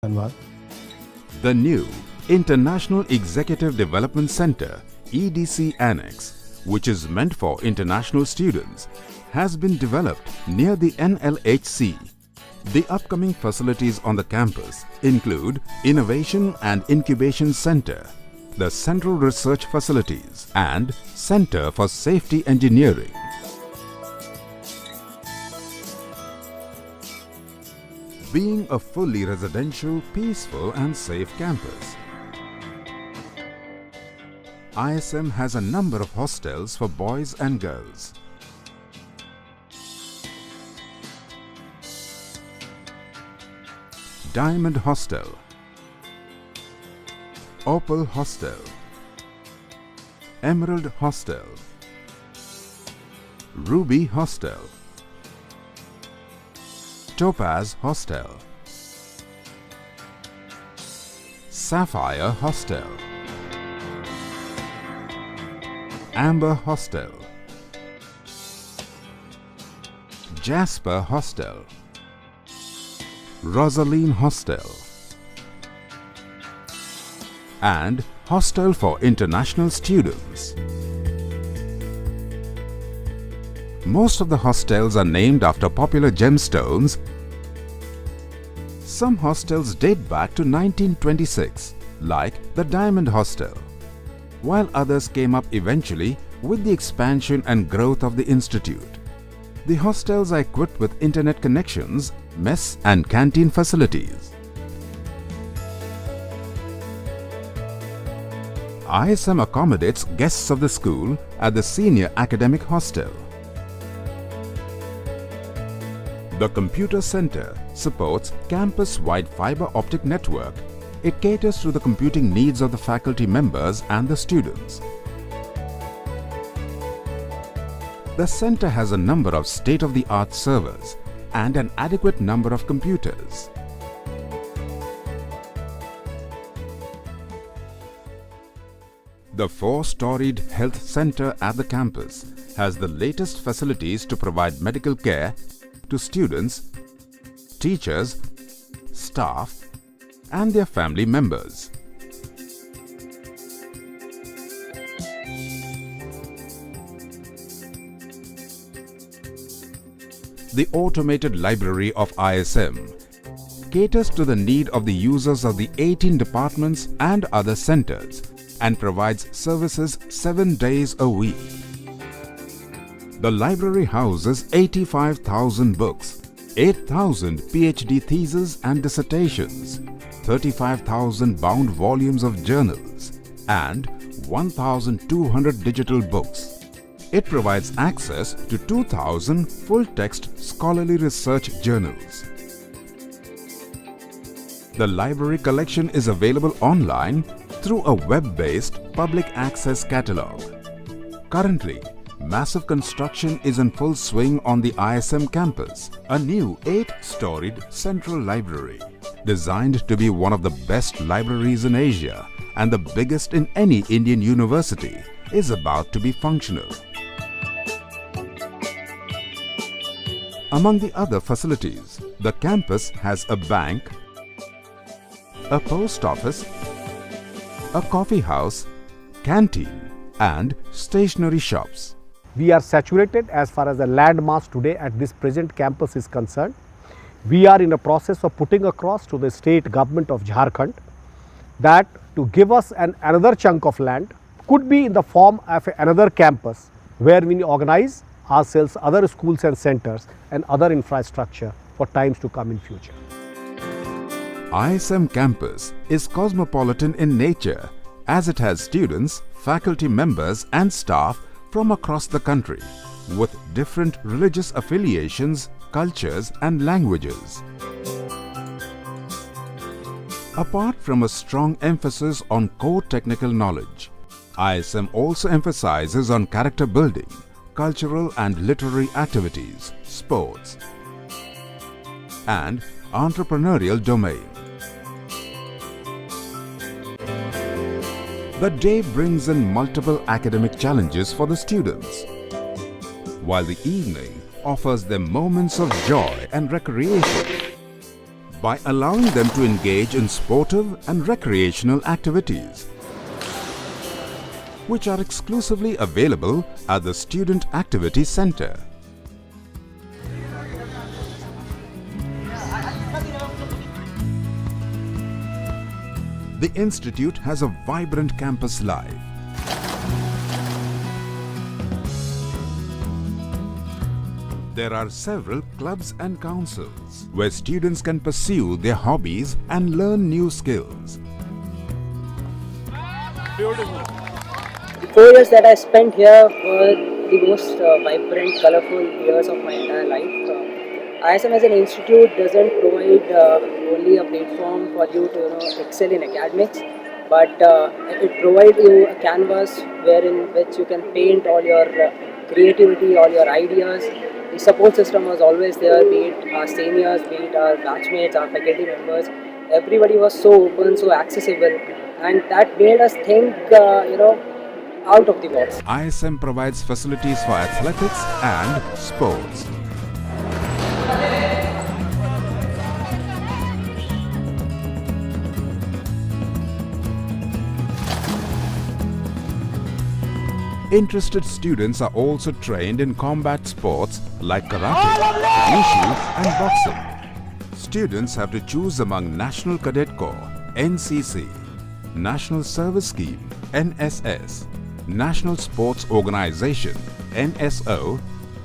धन्यवाद। The new International Executive Development Center EDC Annex, which is meant for international students, has been developed near the NLHC. The upcoming facilities on the campus include Innovation and Incubation Center, the Central Research Facilities and Center for Safety Engineering. Being a fully residential, peaceful and safe campus, ISM has a number of hostels for boys and girls. Diamond Hostel, Opal Hostel, Emerald Hostel, Ruby Hostel, Topaz Hostel, Sapphire Hostel, Amber Hostel, Jasper Hostel, Rosaline Hostel, and Hostel for International Students. Most of the hostels are named after popular gemstones. Some hostels date back to 1926, like the Diamond Hostel, while others came up eventually with the expansion and growth of the institute. The hostels are equipped with internet connections, mess and canteen facilities. ISM accommodates guests of the school at the Senior Academic Hostel. The Computer Center supports campus-wide fiber optic network. It caters to the computing needs of the faculty members and the students. The center has a number of state-of-the-art servers and an adequate number of computers. The 4-storied health center at the campus has the latest facilities to provide medical care to students, teachers, staff, and their family members. The automated library of ISM caters to the need of the users of the 18 departments and other centers and provides services 7 days a week. The library houses 85,000 books, 8,000 PhD theses and dissertations, 35,000 bound volumes of journals, and 1,200 digital books. It provides access to 2,000 full-text scholarly research journals. The library collection is available online through a web-based public access catalogue. Currently, massive construction is in full swing on the ISM campus. A new 8-storied central library, designed to be one of the best libraries in Asia and the biggest in any Indian university, is about to be functional. Among the other facilities, the campus has a bank, a post office, a coffee house, canteen, and stationery shops. We are saturated as far as the land mass today at this present campus is concerned. We are in a process of putting across to the state government of Jharkhand that to give us another chunk of land, could be in the form of another campus where we organize ourselves other schools and centers and other infrastructure for times to come in future. ISM campus is cosmopolitan in nature as it has students, faculty members and staff from across the country with different religious affiliations, cultures and languages. Apart from a strong emphasis on core technical knowledge, ISM also emphasizes on character building, cultural and literary activities, sports, and entrepreneurial domain. The day brings in multiple academic challenges for the students, while the evening offers them moments of joy and recreation. by allowing them to engage in sportive and recreational activities, which are exclusively available at the Student Activity Center. The institute has a vibrant campus life. There are several clubs and councils where students can pursue their hobbies and learn new skills. The 4 years that I spent here were the most vibrant, colorful years of my entire life. ISM as an institute doesn't provide only a platform for you to excel in academics, but it provides you a canvas which you can paint all your creativity, all your ideas. The support system was always there, be it our seniors, be it our batchmates, our faculty members. Everybody was so open, so accessible, and that made us think, out of the box. ISM provides facilities for athletics and sports. Interested students are also trained in combat sports like karate, wushu and boxing. Students have to choose among National Cadet Corps, NCC, National Service Scheme, NSS, National Sports Organization, NSO,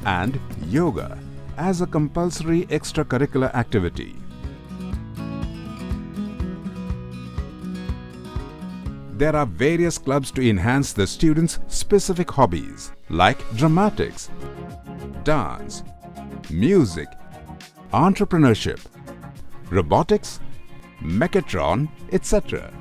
and yoga as a compulsory extracurricular activity. There are various clubs to enhance the students' specific hobbies like dramatics, dance, music, entrepreneurship, robotics, mechatrone, etc.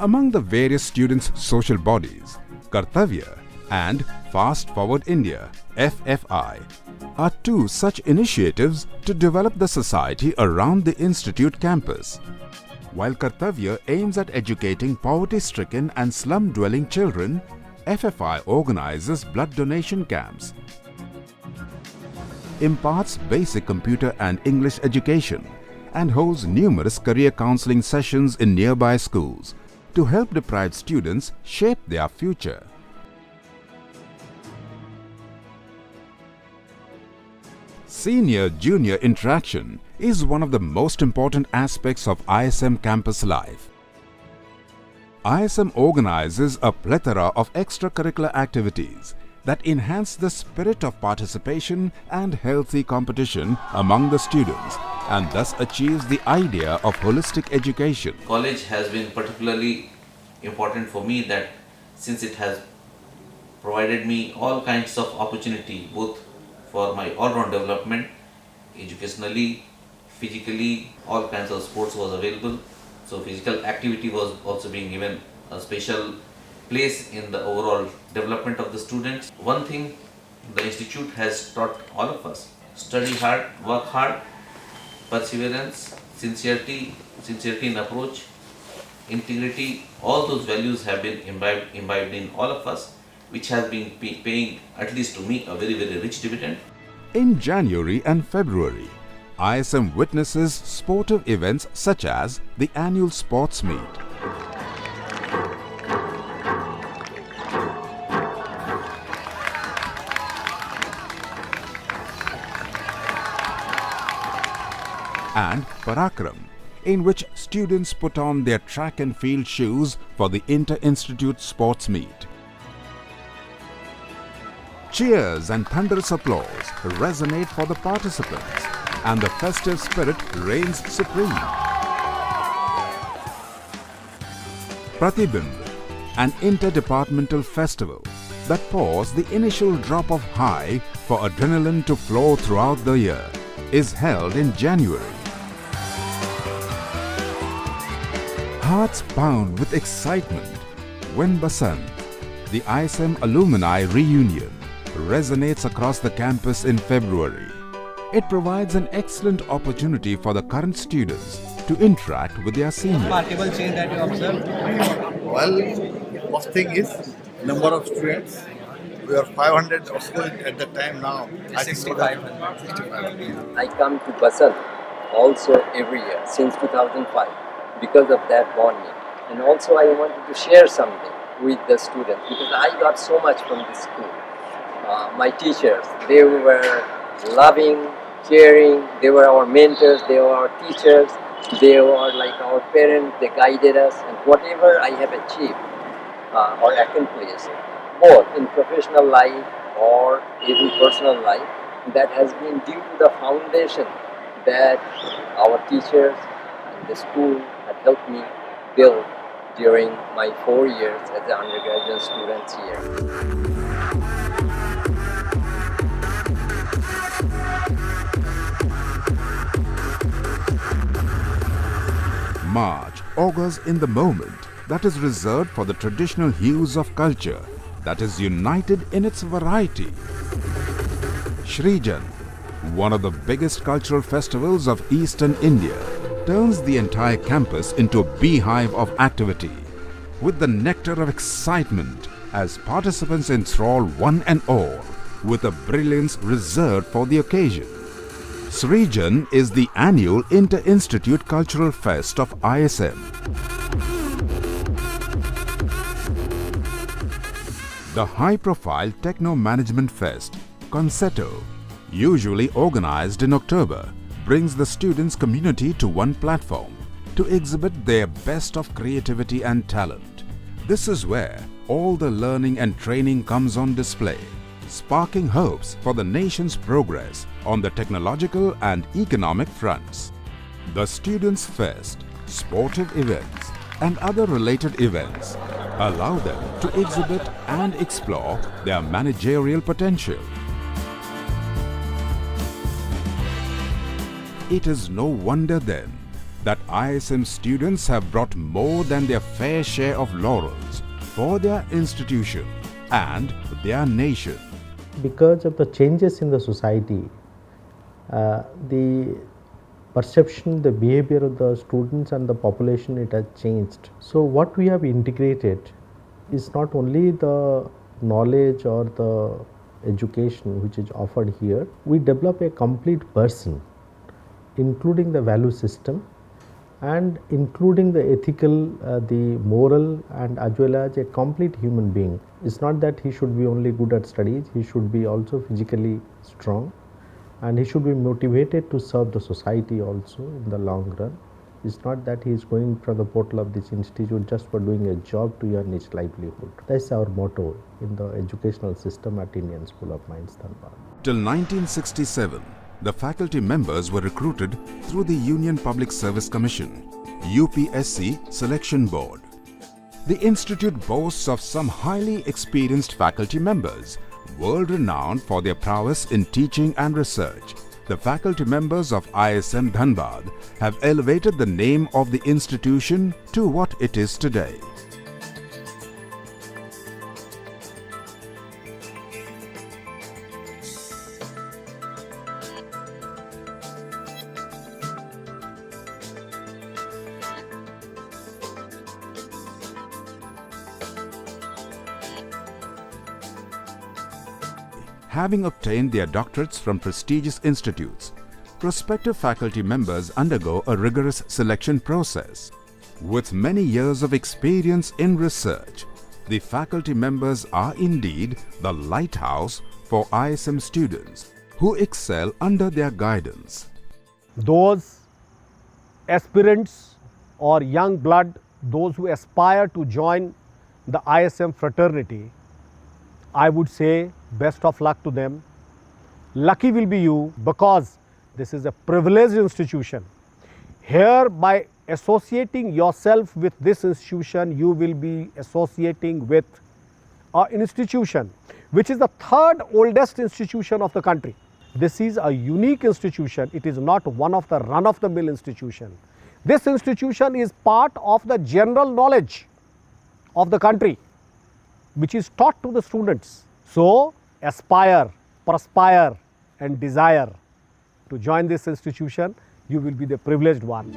Among the various students' social bodies, Kartavya and Fast Forward India (FFI) are two such initiatives to develop the society around the institute campus. While Kartavya aims at educating poverty-stricken and slum-dwelling children, FFI organizes blood donation camps, imparts basic computer and English education, and holds numerous career counseling sessions in nearby schools to help deprived students shape their future. Senior-junior interaction is one of the most important aspects of ISM campus life. ISM organizes a plethora of extracurricular activities that enhance the spirit of participation and healthy competition among the students and thus achieves the idea of holistic education. College has been particularly important for me that since it has provided me all kinds of opportunity both for my all-round development, educationally, physically, all kinds of sports was available. So physical activity was also being given a special place in the overall development of the students. One thing the institute has taught all of us: study hard, work hard, perseverance, sincerity in approach, integrity. All those values have been imbibed in all of us, which has been paying, at least to me, a very, very rich dividend. In January and February, ISM witnesses sportive events such as the annual sports meet, and Parakram, in which students put on their track and field shoes for the inter-institute sports meet. Cheers and thunderous applause resonate for the participants, and the festive spirit reigns supreme. Pratibimb, an interdepartmental festival that pours the initial drop of high for adrenaline to flow throughout the year, is held in January. Hearts pound with excitement when Basant, the ISM alumni reunion, resonates across the campus in February. It provides an excellent opportunity for the current students to interact with their seniors. Remarkable change that you observed? Well, first thing is number of students We were 500 or so at the time. Now I think 6,500. 6,500. I come to Basant also every year since 2005 because of that bonding. And also I wanted to share something with the students because I got so much from this school. My teachers, they were loving, caring, they were our mentors, they were our teachers, they were like our parents, they guided us, and whatever I have achieved or accomplished, both in professional life or even personal life, that has been due to the foundation that our teachers and the school had helped me build during my 4 years as an undergraduate student here. March augurs in the moment that is reserved for the traditional hues of culture that is united in its variety. Shrijan, one of the biggest cultural festivals of Eastern India, turns the entire campus into a beehive of activity, with the nectar of excitement as participants enthrall one and all with a brilliance reserved for the occasion. Shrijan is the annual Inter-Institute Cultural Fest of ISM. The high-profile Techno Management Fest, Concerto, usually organized in October, brings the students' community to one platform to exhibit their best of creativity and talent. This is where all the learning and training comes on display, sparking hopes for the nation's progress on the technological and economic fronts. The Students' Fest, sportive events, and other related events allow them to exhibit and explore their managerial potential. It is no wonder then that ISM students have brought more than their fair share of laurels for their institution and their nation. Because of the changes in the society, the perception, the behavior of the students and the population, it has changed. So what we have integrated is not only the knowledge or the education which is offered here, we develop a complete person, including the value system and including the ethical, the moral, and as well as a complete human being. It's not that he should be only good at studies, he should be also physically strong, and he should be motivated to serve the society also in the long run. It's not that he is going from the portal of this institute just for doing a job to earn his livelihood. That's our motto in the educational system at Indian School of Mines, Dhanbad. Till 1967, the faculty members were recruited through the Union Public Service Commission, UPSC Selection Board. The institute boasts of some highly experienced faculty members, world-renowned for their prowess in teaching and research. The faculty members of ISM Dhanbad have elevated the name of the institution to what it is today. Having obtained their doctorates from prestigious institutes, prospective faculty members undergo a rigorous selection process. With many years of experience in research, the faculty members are indeed the lighthouse for ISM students who excel under their guidance. Those aspirants or young blood, those who aspire to join the ISM fraternity, I would say best of luck to them. Lucky will be you, because this is a privileged institution. Here, by associating yourself with this institution, you will be associating with an institution which is the third oldest institution of the country. This is a unique institution. It is not one of the run-of-the-mill institution. This institution is part of the general knowledge of the country, which is taught to the students. So, aspire, perspire and desire to join this institution. You will be the privileged one.